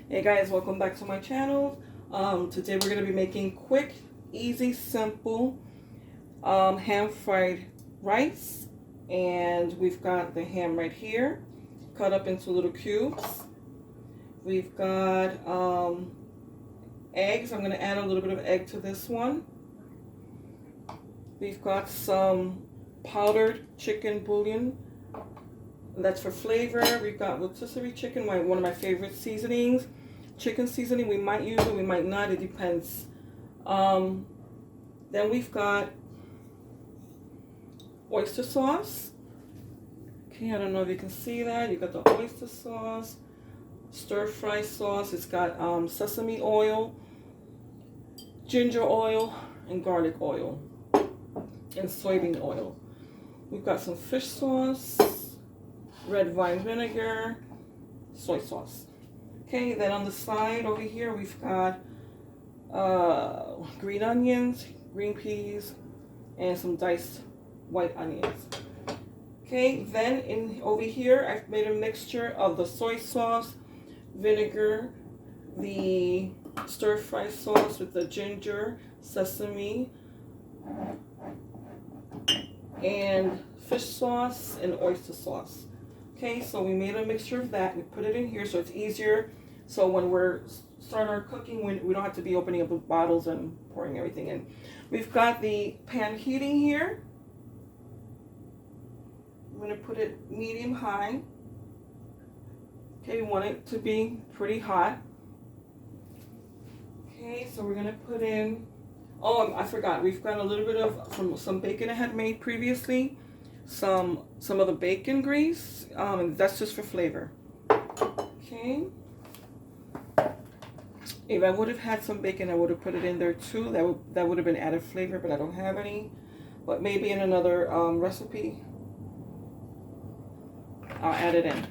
Hey guys, welcome back to my channel. Today we're going to be making quick, easy, simple ham fried rice. And we've got the ham right here, cut up into little cubes. We've got eggs. I'm going to add a little bit of egg to this one. We've got some powdered chicken bouillon. That's for flavor. We've got rotisserie chicken, one of my favorite seasonings. Chicken seasoning, we might use it, we might not, it depends. Then we've got oyster sauce. Okay, I don't know if you can see that. You got the oyster sauce, stir fry sauce. It's got sesame oil, ginger oil, and garlic oil, and soybean oil. We've got some fish sauce, red wine vinegar, soy sauce. Okay, then on the side over here we've got green onions, green peas, and some diced white onions. Okay, then over here I've made a mixture of the soy sauce, vinegar, the stir fry sauce with the ginger, sesame, and fish sauce and oyster sauce. Okay, so we made a mixture of that. We put it in here so it's easier. So when we're starting our cooking, we don't have to be opening up the bottles and pouring everything in. We've got the pan heating here. I'm going to put it medium high. Okay, we want it to be pretty hot. Okay, so we're going to put in, oh, I forgot. We've got a little bit of some bacon I had made previously. Some of the bacon grease, and that's just for flavor. Okay. If I would have had some bacon, I would have put it in there too. That would have been added flavor, but I don't have any. But maybe in another recipe, I'll add it in.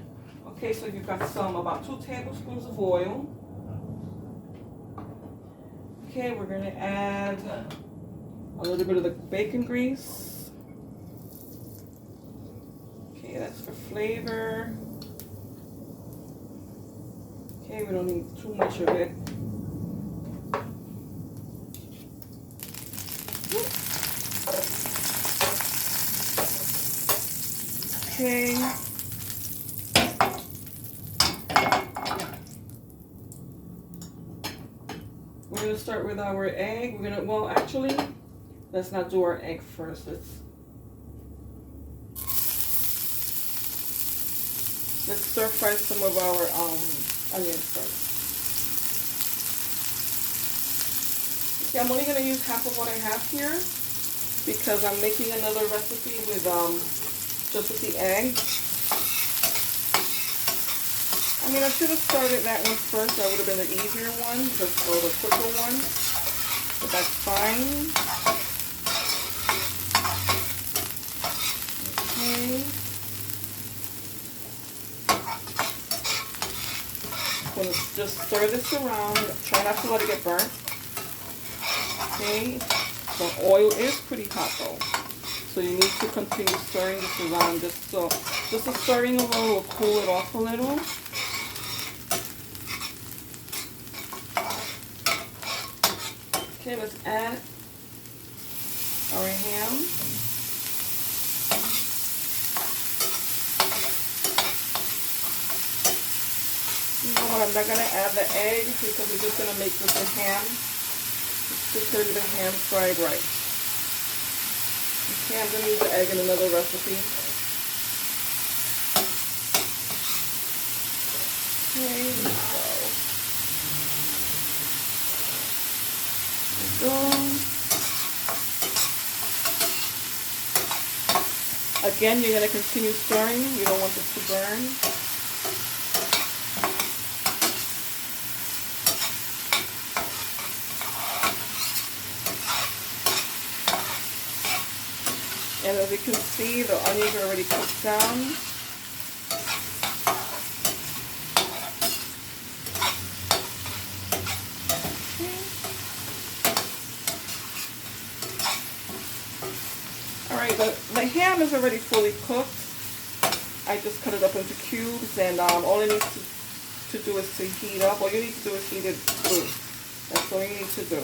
Okay, so you've got about 2 tablespoons of oil. Okay, we're going to add a little bit of the bacon grease. Okay, that's for flavor. Okay, we don't need too much of it. Okay. We're going to start with our egg. Well, actually, let's not do our egg first. Let's stir fry some of our onions first. Okay, I'm only going to use half of what I have here because I'm making another recipe with just with the egg. I mean, I should have started that one first. That would have been the easier one, or the quicker one. But that's fine. Okay. I'm going to just stir this around. Try not to let it get burnt. Okay. The oil is pretty hot though. So you need to continue stirring this around just the stirring alone will cool it off a little. Okay, let's add our ham. You know what, I'm not going to add the egg because we're just going to make this a ham. It's just the ham fried rice. Okay, I'm going to use the egg in another recipe. Okay, there we go. Again, you're going to continue stirring. You don't want this to burn. And as you can see, the onions are already cooked down. Alright, the ham is already fully cooked. I just cut it up into cubes, and all it needs to do is to heat up. All you need to do is heat it through. That's all you need to do.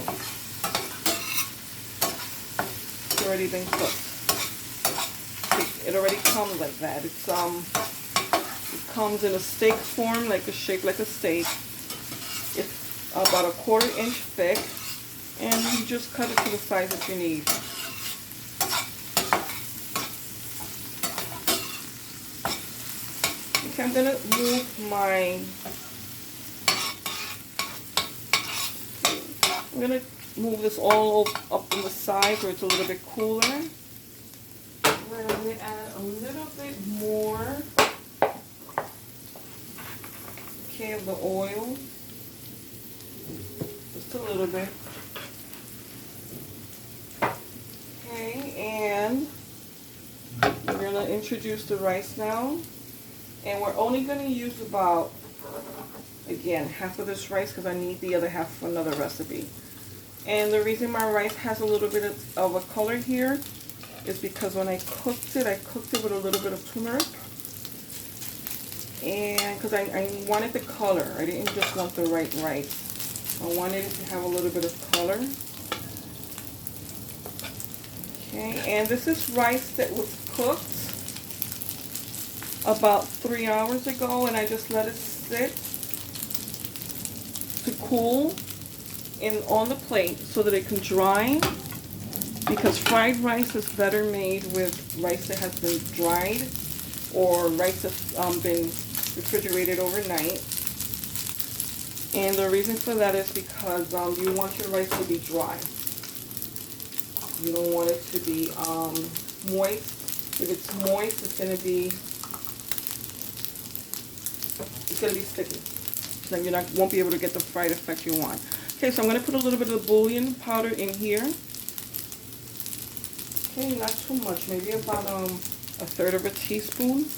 It's already been cooked. It already comes like that. It comes in a steak form, like a shape like a steak. It's about a 1/4 inch thick, and you just cut it to the size that you need. Okay, I'm gonna move my. I'm gonna move this all up on the side where it's a little bit cooler. We're going to add a little bit more, okay, of the oil. Just a little bit. Okay, and we're going to introduce the rice now. And we're only going to use about, again, half of this rice because I need the other half for another recipe. And the reason my rice has a little bit of a color here is because when I cooked it with a little bit of turmeric. And because I wanted the color. I didn't just want the white rice. I wanted it to have a little bit of color. Okay, and this is rice that was cooked about 3 hours ago, and I just let it sit to cool on the plate so that it can dry. Because fried rice is better made with rice that has been dried or rice that's been refrigerated overnight. And the reason for that is because you want your rice to be dry. You don't want it to be moist. If it's moist, it's going to be sticky. Then you won't be able to get the fried effect you want. Okay, so I'm going to put a little bit of bouillon powder in here. Okay, not too much, maybe about 1/3 of a teaspoon.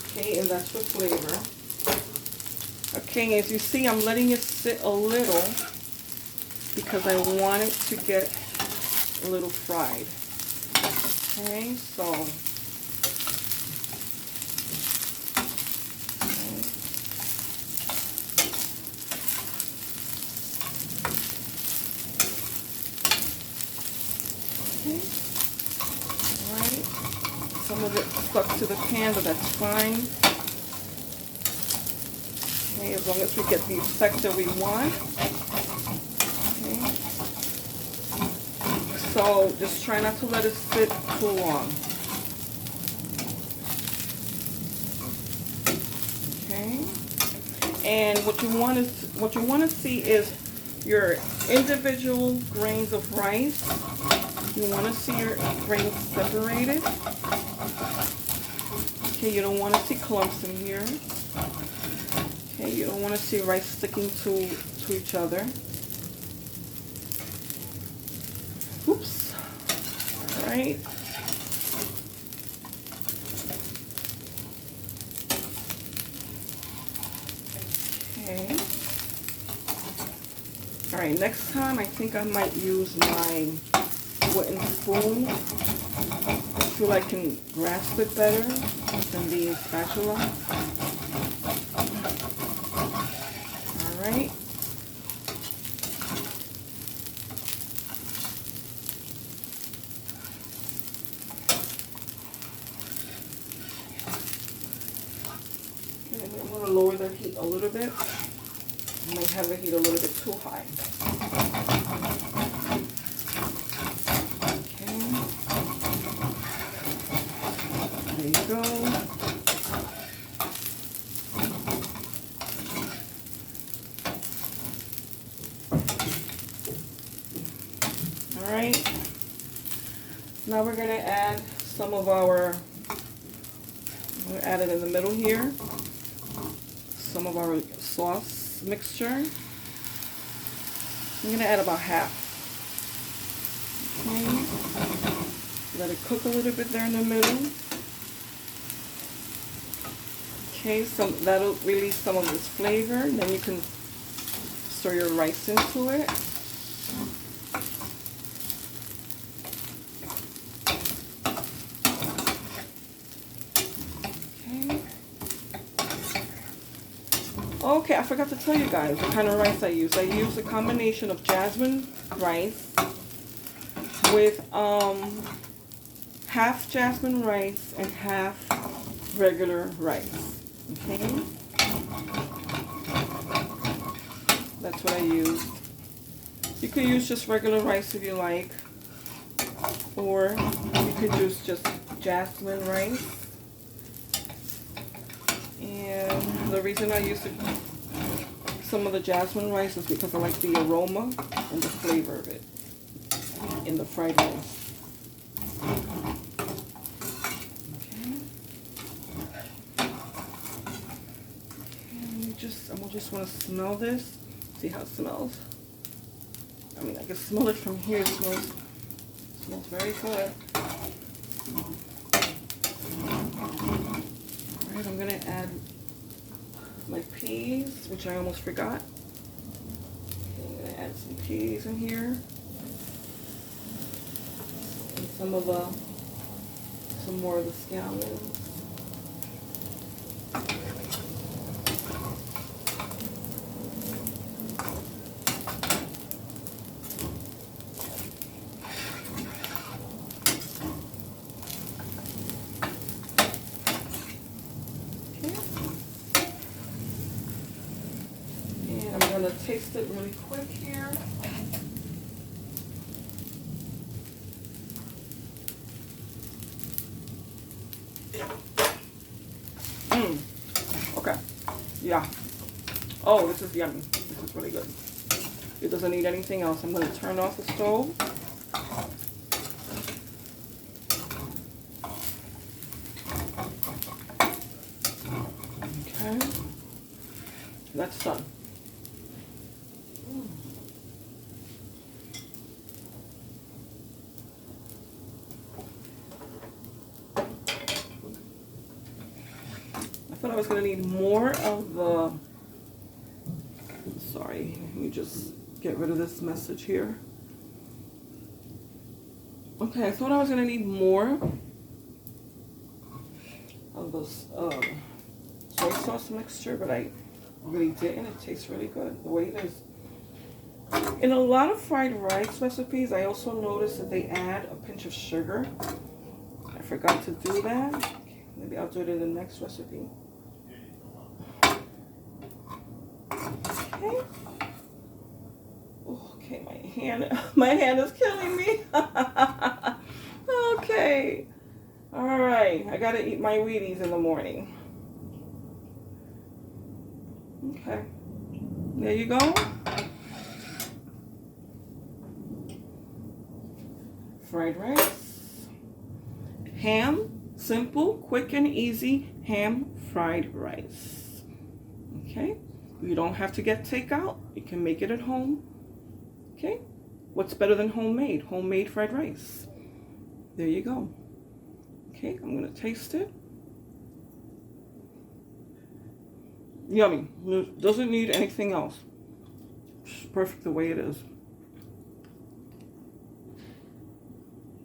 Okay, and that's for flavor. Okay, as you see, I'm letting it sit a little because I want it to get a little fried. Okay, so Alright, some of it stuck to the pan, but that's fine. Okay, as long as we get the effect that we want. Okay. So just try not to let it sit too long. Okay. And what you want to see is your individual grains of rice. You want to see your grains separated. Okay, you don't want to see clumps in here. Okay, you don't want to see rice sticking to each other. Oops. All right. Okay. All right, next time I think I might use my wooden spoon. I feel I can grasp it better than the spatula. All right. Okay, I'm going to lower the heat a little bit. I might have the heat a little bit too high. Okay. There you go. All right. Now we're going to add some of our, we'll add it in the middle here, some of our sauce mixture. I'm going to add about half. Okay. Let it cook a little bit there in the middle. Okay, so that'll release some of this flavor. Then you can stir your rice into it. Okay. Okay, I forgot to tell you guys what kind of rice I use. I use a combination of jasmine rice with half jasmine rice and half regular rice. Okay? That's what I use. You could use just regular rice if you like, or you could use just jasmine rice. And the reason I use some of the jasmine rice is because I like the aroma and the flavor of it in the fried rice. Okay. And I just want to smell this. See how it smells. I mean, I can smell it from here. It smells very good. Alright, I'm going to add my peas, which I almost forgot. Okay, I'm going to add some peas in here. And some more of the scallions. I'm going to taste it really quick here. Okay. Yeah. Oh, this is yummy. This is really good. It doesn't need anything else. I'm going to turn off the stove. Okay. That's done. I thought I was going to need more of the... Sorry, let me just get rid of this message here. Okay, I thought I was going to need more of this soy sauce mixture, but I really didn't. It tastes really good the way it is. In a lot of fried rice recipes, I also noticed that they add a pinch of sugar. I forgot to do that. Okay, maybe I'll do it in the next recipe. Okay. Okay, my hand is killing me. Okay. All right, I gotta eat my Wheaties in the morning. Okay, there you go. Fried rice. Ham, simple, quick and easy ham fried rice. Okay, you don't have to get takeout. You can make it at home. Okay, what's better than homemade? Homemade fried rice. There you go. Okay, I'm gonna taste it. Yummy. Doesn't need anything else. It's perfect the way it is.